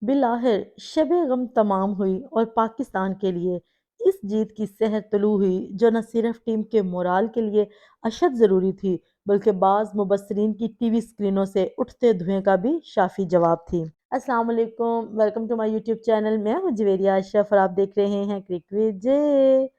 बिलाहिर शब गम तमाम हुई और पाकिस्तान के लिए इस जीत की सहर तुलू हुई जो न सिर्फ टीम के मोराल के लिए अशद ज़रूरी थी बल्कि बाज़ मुबस्सरीन की टीवी स्क्रीनों से उठते धुएं का भी शाफी जवाब थी। अस्सलाम वालेकुम, welcome to my YouTube channel. मैं हूं जवेरिया अशरफ और आप देख रहे हैं क्रिक विद जे।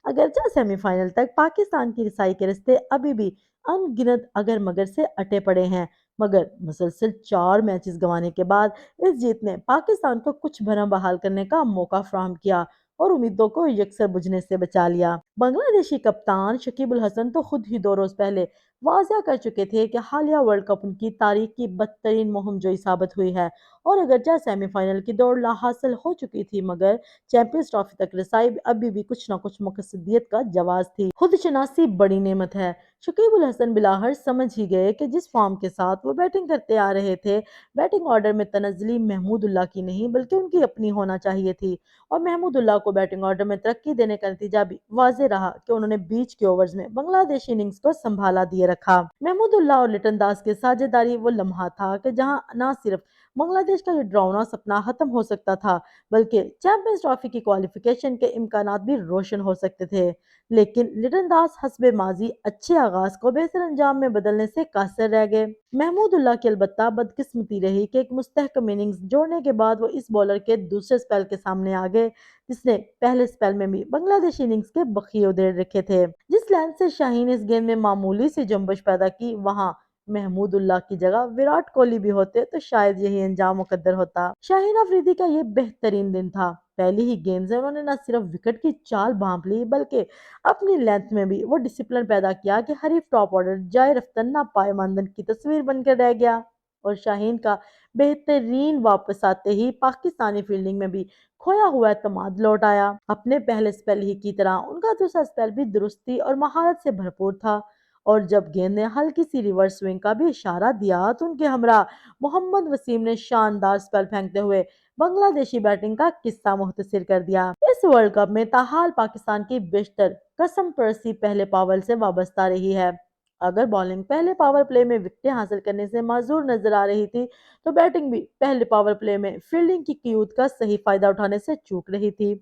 अगरचे सेमीफाइनल तक पाकिस्तान की रिसाई के रास्ते अभी भी अनगिनत अगर मगर से अटे पड़े हैं, मगर मुसलसल 4 मैचेस गंवाने के बाद इस जीत ने पाकिस्तान को कुछ भरम बहाल करने का मौका फराहम किया और उम्मीदों को यकसर बुझने से बचा लिया। बांग्लादेशी कप्तान शकीब उल हसन तो खुद ही 2 रोज पहले वाज़ा कर चुके थे कि हालिया वर्ल्ड कप उनकी तारीख की बदतरीन मुहिम जोई साबित हुई है। और अगरचे सेमीफाइनल की दौड़ ला हासिल हो चुकी थी, मगर चैंपियंस ट्रॉफी तक रसाई अभी भी कुछ न कुछ मकसदियत का जवाब थी। खुद शनासी बड़ी नेमत है। शकीब उल हसन बिलाहर समझ ही गए कि जिस फॉर्म के साथ वो बैटिंग करते आ रहे थे, बैटिंग ऑर्डर में तनज़्ज़ुली महमूदुल्लाह की नहीं बल्कि उनकी अपनी होना चाहिए थी। और महमूदुल्लाह को बैटिंग ऑर्डर में तरक्की देने का नतीजा भी वाज़ेह रहा कि उन्होंने बीच के ओवर्स में बांग्लादेशी इनिंग्स को संभाला दिए रखा। महमूदुल्लाह और लिटन दास की साझेदारी वो लम्हा था कि जहां न सिर्फ बांग्लादेश का ये ड्राउना सपना खत्म हो सकता था, बल्कि चैंपियंस ट्रॉफी की क्वालिफिकेशन के इम्कानात भी रोशन हो सकते थे। लेकिन लिटन दास हस्बे माजी अच्छे आगाज को बेहतर अंजाम में बदलने से कासिर रह गए। महमूदुल्लाह की अलबत्ता बदकिस्मती रही कि एक मुस्तहकम इनिंग्स जोड़ने के बाद वो इस बॉलर के दूसरे स्पेल के सामने आ गए, जिसने पहले स्पेल में भी बांग्लादेशी इनिंग्स के बखिए उधेड़ रखे थे। जिस लेंथ से शाहीन इस गेंद में मामूली सी जंबश पैदा की, वहां महमूदुल्लाह की जगह विराट कोहली भी होते तो शायद यही अंजाम मुकद्दर होता। शाहीन अफरीदी का ये बेहतरीन दिन था। पहली ही गेंद से उन्होंने न सिर्फ विकेट की चाल भांप ली, बल्कि अपनी लेंथ में भी वो डिसिप्लिन पैदा किया कि हरीफ टॉप ऑर्डर जाए रफ्तार ना पाए मानदंड की तस्वीर बनकर रह गया। और शाहीन का बेहतरीन वापस आते ही पाकिस्तानी फील्डिंग में भी खोया हुआ एतमाद लौट आया। अपने पहले स्पेल ही की तरह उनका दूसरा स्पेल भी दुरुस्ती और महारत से भरपूर था। और जब गेंद ने हल्की सी रिवर्स स्विंग का भी इशारा दिया तो उनके हमरा मोहम्मद वसीम ने शानदार स्पेल फेंकते हुए बांग्लादेशी बैटिंग का किस्सा मुख्तसर कर दिया। इस वर्ल्ड कप में ताहाल पाकिस्तान की बेशतर कसम परसी पहले पावर से वाबस्ता रही है। अगर बॉलिंग पहले पावर प्ले में विकेटें हासिल करने से माजूर नजर आ रही थी, तो बैटिंग भी पहले पावर प्ले में फील्डिंग की कियूत का सही फायदा उठाने से चूक रही थी।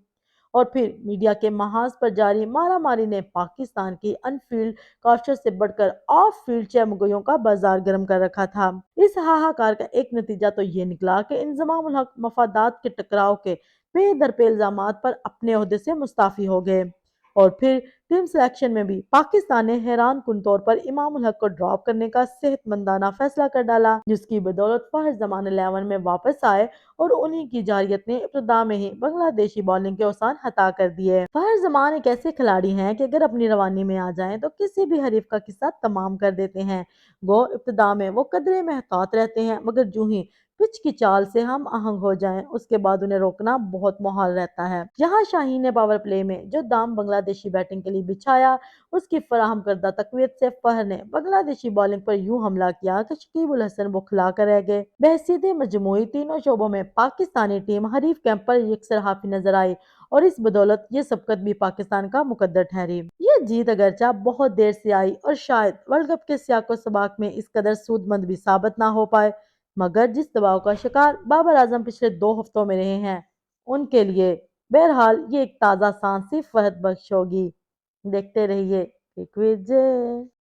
और फिर मीडिया के महाज पर जारी मारामारी ने पाकिस्तान की अनफील्ड काउशर से बढ़कर ऑफ फील्ड चमगोयों का बाजार गर्म कर रखा था। इस हाहाकार का एक नतीजा तो ये निकला कि इंजमाम उल हक मफादात के टकराव के बेदरपे इल्जामात पर अपने ओहदे से मुस्ताफी हो गए। और फिर टीम सिलेक्शन में भी पाकिस्तान ने हैरान कुन तौर पर इमाम उल हक को ड्रॉप करने का सेहतमंदाना फैसला कर डाला, जिसकी बदौलत फहर जमान 11 में वापस आए और उन्हीं की जारियत ने इब्तदा में ही बांग्लादेशी बॉलिंग के औसान हता कर दिए। फहर जमान एक ऐसे खिलाड़ी हैं कि अगर अपनी रवानी में आ जाएं तो किसी भी हरीफ का किस्सा तमाम कर देते हैं। गो इब्तदा में वो कदरे महतात रहते हैं, मगर जूं ही पिच की चाल से हम आहंग हो जाएं, उसके बाद उन्हें रोकना बहुत मुहाल रहता है। यहाँ शाहीन ने पावर प्ले में जो दाम बांग्लादेशी बैटिंग के लिए बिछाया, उसकी फराहम करदा तकवीत से फहर ने बांग्लादेशी बॉलिंग पर यूं हमला किया कि शकीब उल हसन बौखला कर रह गए। बहसीत मजमूई तीनों शोबों में पाकिस्तानी टीम हरीफ कैंप पर यकसर हाफी नजर आई और इस बदौलत ये सबकत भी पाकिस्तान का मुकद्दर ठहरी। ये जीत अगरचा बहुत देर से आई और शायद वर्ल्ड कप के सियाको सबाक में इस कदर सूदमंद भी साबित ना हो पाए, मगर जिस दबाव का शिकार बाबर आजम पिछले 2 हफ्तों में रहे हैं, उनके लिए बहरहाल ये एक ताज़ा सांस सी फहद बख्श होगी। देखते रहिए क्विज।